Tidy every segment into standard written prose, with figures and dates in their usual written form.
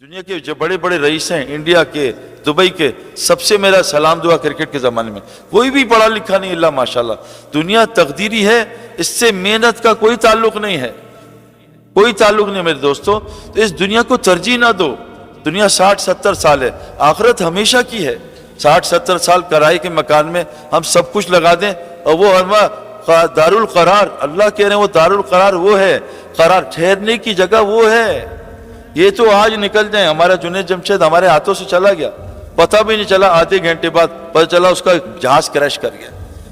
دنیا کے جو بڑے بڑے رئیس ہیں انڈیا کے، دبئی کے، سب سے میرا سلام دعا کرکٹ کے زمانے میں، کوئی بھی پڑھا لکھا نہیں اللہ ماشاءاللہ. دنیا تقدیری ہے، اس سے محنت کا کوئی تعلق نہیں ہے، کوئی تعلق نہیں میرے دوستو. تو اس دنیا کو ترجیح نہ دو. دنیا 60-70 سال ہے، آخرت ہمیشہ کی ہے. 60-70 سال کرائے کے مکان میں ہم سب کچھ لگا دیں اور وہ دارالقرار، اللہ کہہ رہے ہیں وہ دارالقرار وہ ہے، قرار ٹھہرنے کی جگہ وہ ہے. یہ تو آج نکل جائیں. ہمارا جنید جمشید ہمارے ہاتھوں سے چلا گیا، پتہ بھی نہیں چلا، آدھے گھنٹے بعد پتہ چلا اس کا جہاز کریش کر گیا.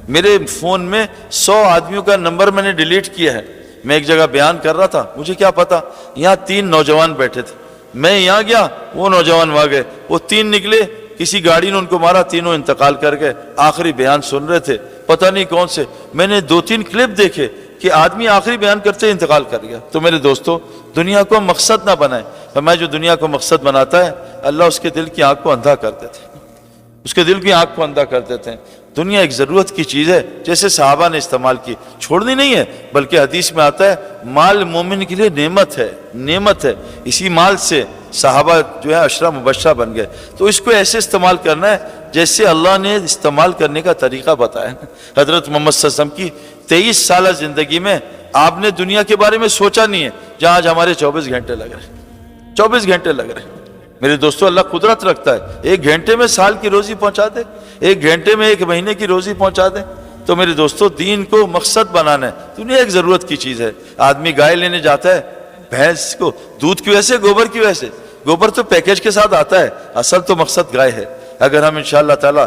میرے فون میں 100 آدمیوں کا نمبر میں نے ڈیلیٹ کیا ہے. میں ایک جگہ بیان کر رہا تھا، مجھے کیا پتا، یہاں 3 نوجوان بیٹھے تھے، میں یہاں گیا، وہ نوجوان وہاں گئے، وہ 3 نکلے، کسی گاڑی نے ان کو مارا، تینوں انتقال کر گئے. آخری بیان سن رہے تھے، پتہ نہیں کون سے. میں نے 2-3 کلپ دیکھے کہ آدمی آخری بیان کرتے انتقال کر گیا. تو میرے دوستو دنیا کو مقصد نہ بنائیں. فرمایا جو دنیا کو مقصد بناتا ہے اللہ اس کے دل کی آنکھ کو اندھا کر دیتے ہیں، اس کے دل کی آنکھ کو اندھا کر دیتے ہیں. دنیا ایک ضرورت کی چیز ہے، جیسے صحابہ نے استعمال کی، چھوڑنی نہیں ہے. بلکہ حدیث میں آتا ہے مال مومن کے لیے نعمت ہے، نعمت ہے. اسی مال سے صحابہ جو ہے عشرہ مبشرہ بن گئے. تو اس کو ایسے استعمال کرنا ہے جیسے اللہ نے استعمال کرنے کا طریقہ بتایا. حضرت محمد صلی اللہ علیہ وسلم کی 23 سالہ زندگی میں آپ نے دنیا کے بارے میں سوچا نہیں ہے، جہاں آج ہمارے 24 گھنٹے لگ رہے ہیں، 24 گھنٹے لگ رہے ہیں. میرے دوستو اللہ قدرت رکھتا ہے، 1 گھنٹے میں سال کی روزی پہنچا دے، 1 گھنٹے میں 1 مہینے کی روزی پہنچا دے. تو میرے دوستو دین کو مقصد بنانا ہے. دنیا ایک ضرورت کی چیز ہے. آدمی گائے لینے جاتا ہے، بھینس کو دودھ کی وجہ سے، گوبر کی وجہ سے. گوبر تو پیکیج کے ساتھ آتا ہے، اصل تو مقصد گائے ہے. اگر ہم انشاءاللہ تعالیٰ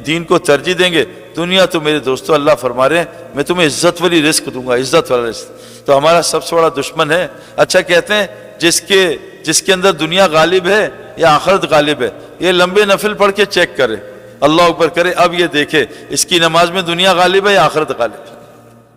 دین کو ترجیح دیں گے، دنیا تو میرے دوستو اللہ فرما رہے ہیں میں تمہیں عزت والی رزق دوں گا، عزت والا رزق. تو ہمارا سب سے بڑا دشمن ہے. اچھا کہتے ہیں جس کے اندر دنیا غالب ہے یا آخرت غالب ہے، یہ لمبے نفل پڑھ کے چیک کرے، اللہ اکبر کرے، اب یہ دیکھے اس کی نماز میں دنیا غالب ہے یا آخرت غالب ہے.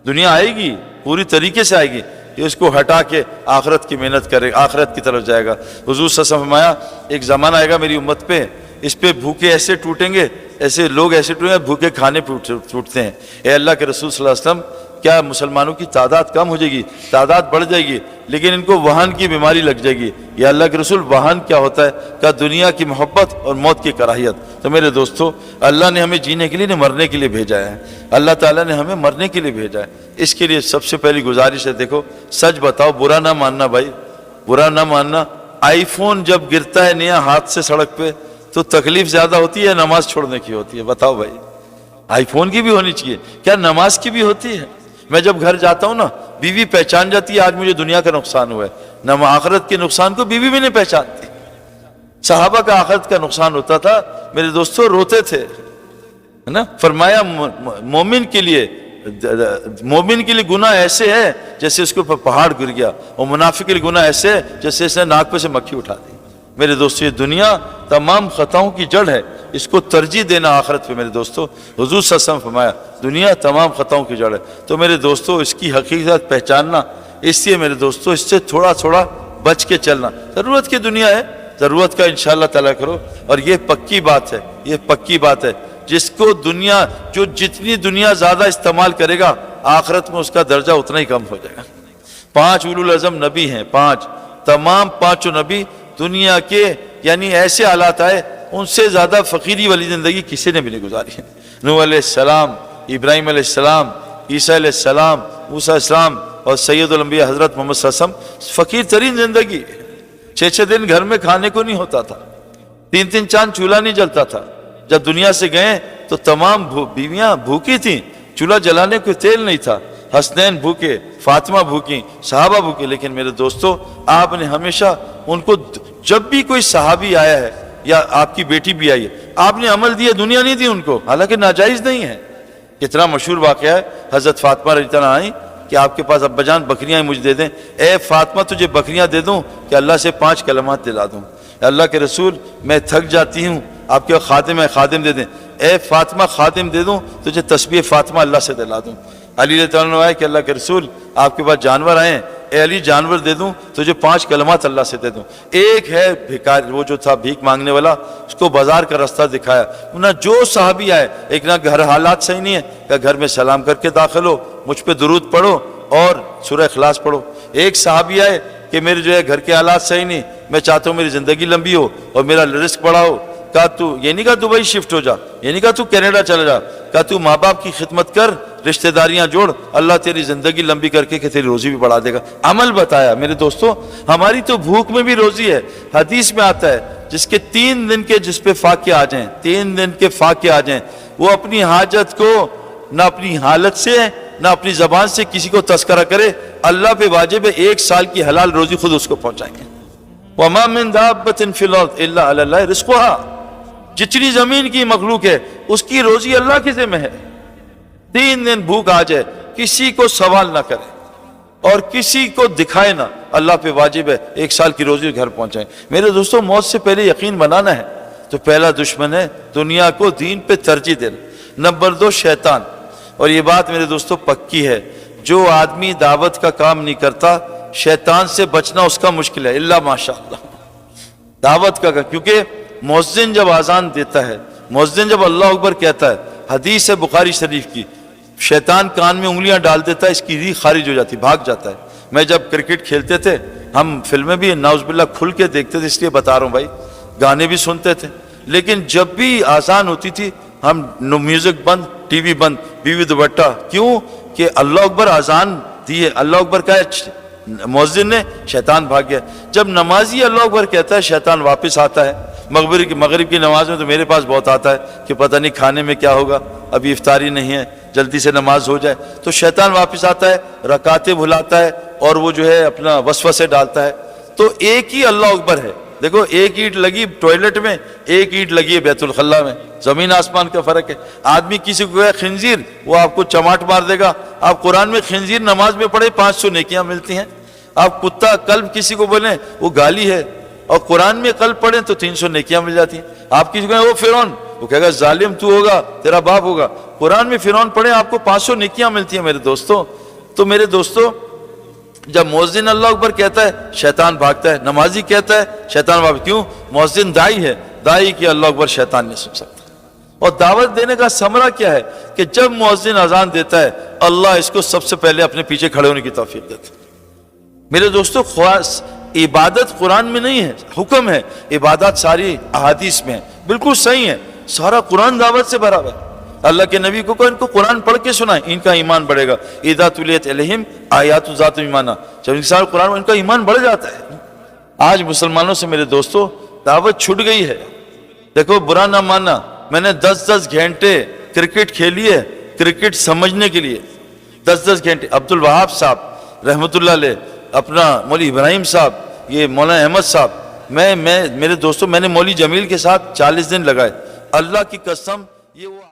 دنیا آئے گی، پوری طریقے سے آئے گی، یہ اس کو ہٹا کے آخرت کی محنت کرے، آخرت کی طرف جائے گا. حضور صلی اللہ علیہ وسلم فرمایا ایک زمانہ آئے گا میری امت پہ، اس پہ بھوکے ایسے ٹوٹیں گے، ایسے لوگ ایسے ٹوٹیں گے، بھوکے کھانے ٹوٹتے ہیں. اے اللہ کے رسول صلی اللہ علیہ وسلم کیا مسلمانوں کی تعداد کم ہو جائے گی؟ تعداد بڑھ جائے گی، لیکن ان کو وہن کی بیماری لگ جائے گی. یا اللہ کے رسول وہن کیا ہوتا ہے؟ کہ دنیا کی محبت اور موت کی کراہیت. تو میرے دوستو اللہ نے ہمیں جینے کے لیے نہیں مرنے کے لیے بھیجا ہے. اللہ تعالیٰ نے ہمیں مرنے کے لیے بھیجا ہے. اس کے لیے سب سے پہلی گزارش ہے، دیکھو سچ بتاؤ، برا نہ ماننا بھائی، برا نہ ماننا. آئی فون جب گرتا ہے نیا ہاتھ سے سڑک پہ تو تکلیف زیادہ ہوتی ہے نماز چھوڑنے کی ہوتی ہے؟ بتاؤ بھائی. آئی فون کی بھی ہونی چاہیے، کیا نماز کی بھی ہوتی ہے؟ میں جب گھر جاتا ہوں نا، بیوی پہچان جاتی ہے آج مجھے دنیا کا نقصان ہوا ہے، نہ آخرت کے نقصان کو بیوی بھی نہیں پہچانتی. صحابہ کا آخرت کا نقصان ہوتا تھا میرے دوستو، روتے تھے نا. فرمایا مومن کے لیے گناہ ایسے ہے جیسے اس کے اوپر پہاڑ گر گیا، اور منافق کے لیے گناہ ایسے ہے جیسے اس نے ناک پہ سے مکھی اٹھا دی. میرے دوستو یہ دنیا تمام خطاؤں کی جڑ ہے، اس کو ترجیح دینا آخرت پہ. میرے دوستو حضور صلی اللہ علیہ وسلم فرمایا دنیا تمام خطاؤں کی جڑ ہے. تو میرے دوستو اس کی حقیقت پہچاننا، اس لیے میرے دوستو اس سے تھوڑا تھوڑا بچ کے چلنا. ضرورت کی دنیا ہے، ضرورت کا انشاءاللہ تعالیٰ کرو. اور یہ پکی بات ہے، یہ پکی بات ہے، جس کو دنیا جو جتنی دنیا زیادہ استعمال کرے گا آخرت میں اس کا درجہ اتنا ہی کم ہو جائے گا. 5 اولو العزم نبی ہیں، 5 تمام 5 نبی دنیا کے یعنی ایسے حالات آئے ان سے زیادہ فقیری والی زندگی کسی نے بھی نہیں گزاری ہے. نوح علیہ السلام، ابراہیم علیہ السلام، عیسیٰ علیہ السلام، موسیٰ علیہ السلام اور سید الانبیاء حضرت محمد صلی اللہ علیہ وسلم، فقیر ترین زندگی. 6 دن گھر میں کھانے کو نہیں ہوتا تھا، 3 چاند چولہا نہیں جلتا تھا. جب دنیا سے گئے تو تمام بیویاں بھوکی تھیں، چولہا جلانے کو تیل نہیں تھا. حسنین بھوکے، فاطمہ بھوکی، صحابہ بھوکے. لیکن میرے دوستو آپ نے ہمیشہ ان کو، جب بھی کوئی صحابی آیا ہے یا آپ کی بیٹی بھی آئی ہے، آپ نے عمل دیا، دنیا نہیں دی ان کو، حالانکہ ناجائز نہیں ہے. کتنا مشہور واقعہ ہے، حضرت فاطمہ رضی اللہ عنہا آئیں کہ آپ کے پاس ابا جان بکریاں مجھے دے دیں. اے فاطمہ تجھے بکریاں دے دوں کہ اللہ سے 5 کلمات دلا دوں؟ اللہ کے رسول میں تھک جاتی ہوں، آپ کے خادم ہے، خادم دے دیں. اے فاطمہ خادم دے دوں تجھے تسبیح فاطمہ اللہ سے دلا دوں؟ علی رضی اللہ عنہ آئے کہ اللہ کے رسول آپ کے پاس جانور آئے ہیں، اے علی جانور دے دوں تجھے 5 کلمات اللہ سے دے دوں؟ ایک ہے بھیکار، وہ جو تھا بھیک مانگنے والا، اس کو بازار کا راستہ دکھایا. نہ جو صحابی آئے، ایک نہ گھر حالات صحیح نہیں ہے کہ گھر میں سلام کر کے داخل ہو، مجھ پہ درود پڑھو اور سورہ اخلاص پڑھو. ایک صحابی آئے کہ میرے جو ہے گھر کے حالات صحیح نہیں، میں چاہتا ہوں میری زندگی لمبی ہو اور میرا رزق بڑا ہو. کہا تو یہ نہیں کہا دبئی شفٹ ہو جا, یہ نہیں کہا تو کینیڈا چلا جا, کہا تو ماں باپ کی خدمت کر, رشتہ داریاں جوڑ, اللہ تیری زندگی لمبی کر کے کہ تیری روزی بھی بڑھا دے گا. عمل بتایا. میرے دوستو, ہماری تو بھوک میں بھی روزی ہے. حدیث میں آتا ہے جس کے 3 دن کے جس پہ فاقے آ جائیں, 3 دن کے فاقے آ جائیں, وہ اپنی حاجت کو نہ اپنی حالت سے نہ اپنی زبان سے کسی کو تذکرہ کرے, اللہ پہ واجب ہے 1 سال کی حلال روزی خود اس کو پہنچائیں گے. وَمَا مِن دَابَّةٍ فِي الْأَرْضِ إِلَّا عَلَى اللَّهِ رِزْقُهَا, جتنی زمین کی مخلوق ہے اس کی روزی اللہ کے ذمہ ہے. 3 دن بھوک آ جائے, کسی کو سوال نہ کرے اور کسی کو دکھائے نہ, اللہ پہ واجب ہے 1 سال کی روزی گھر پہنچائیں. میرے دوستو, موت سے پہلے یقین بنانا ہے تو پہلا دشمن ہے دنیا کو دین پہ ترجیح دینا. نمبر 2 شیطان. اور یہ بات میرے دوستو پکی ہے, جو آدمی دعوت کا کام نہیں کرتا شیطان سے بچنا اس کا مشکل ہے, اللہ ماشاءاللہ. دعوت کا کیونکہ مؤذن جب اذان دیتا ہے, مؤذن جب اللہ اکبر کہتا ہے, حدیث ہے بخاری شریف کی, شیطان کان میں انگلیاں ڈال دیتا ہے, اس کی ریح خارج ہو جاتی, بھاگ جاتا ہے. میں جب کرکٹ کھیلتے تھے, ہم فلمیں بھی نعوذ باللہ کھل کے دیکھتے تھے, اس لیے بتا رہا ہوں بھائی, گانے بھی سنتے تھے, لیکن جب بھی اذان ہوتی تھی ہم میوزک بند, ٹی وی بند, بیوی دوپٹہ. کیوں کہ اللہ اکبر اذان دی ہے, اللہ اکبر کا مؤذن نے, شیطان بھاگ گیا. جب نمازی اللہ اکبر کہتا ہے شیطان واپس آتا ہے. مغرب کی نماز میں تو میرے پاس بہت آتا ہے کہ پتہ نہیں کھانے میں کیا ہوگا, ابھی افطاری نہیں ہے, جلدی سے نماز ہو جائے. تو شیطان واپس آتا ہے, رکعتیں بھلاتا ہے اور وہ جو ہے اپنا وسوسے ڈالتا ہے. تو ایک ہی اللہ اکبر ہے. دیکھو, ایک اینٹ لگی ٹوائلٹ میں, ایک اینٹ لگی ہے بیت الخلا میں, زمین آسمان کا فرق ہے. آدمی کسی کو کہے خنزیر, وہ آپ کو چماٹ مار دے گا. آپ قرآن میں خنزیر نماز میں پڑھے 500 نیکیاں ملتی ہیں. آپ کتا کلب کسی کو بولیں وہ گالی ہے, اور قرآن میں کلب پڑھیں تو 300 نیکیاں مل جاتی ہیں. آپ کسی کو کہیں وہ فرعون, وہ کہے گا ظالم تو ہوگا, تیرا باپ ہوگا. قرآن میں فرعون پڑھیں آپ کو 500 نیکیاں ملتی ہیں میرے دوستو. تو میرے دوستو, جب مؤذن اللہ اکبر کہتا ہے شیطان بھاگتا ہے, نمازی کہتا ہے شیطان بھاگتا. کیوں؟ مؤذن دائی ہے, دائی کی اللہ اکبر شیطان نہیں سن سکتا. اور دعوت دینے کا ثمرہ کیا ہے کہ جب مؤذن اذان دیتا ہے اللہ اس کو سب سے پہلے اپنے پیچھے کھڑے ہونے کی توفیق دیتا ہے. میرے دوستو, خاص عبادت قرآن میں نہیں ہے, حکم ہے. عبادات ساری احادیث میں ہیں, بالکل صحیح ہے. سارا قرآن دعوت سے بھرا ہوا ہے. اللہ کے نبی کو ان کو قرآن پڑھ کے سنائیں, ان کا ایمان بڑھے گا. اذا تلیت علیہم آیات ذات ایمانا, جب ان سال قرآن ان کا ایمان بڑھ جاتا ہے. آج مسلمانوں سے میرے دوستو دعوت چھٹ گئی ہے. دیکھو, برا نہ ماننا, میں نے 10 گھنٹے کرکٹ کھیلی ہے, کرکٹ سمجھنے کے لیے 10 گھنٹے. عبد الوہاب صاحب رحمۃ اللہ علیہ, اپنا مولوی ابراہیم صاحب, یہ مولانا احمد صاحب, میرے دوستو میں نے مولوی جمیل کے ساتھ 40 دن لگائے. اللہ کی قسم, یہ وہ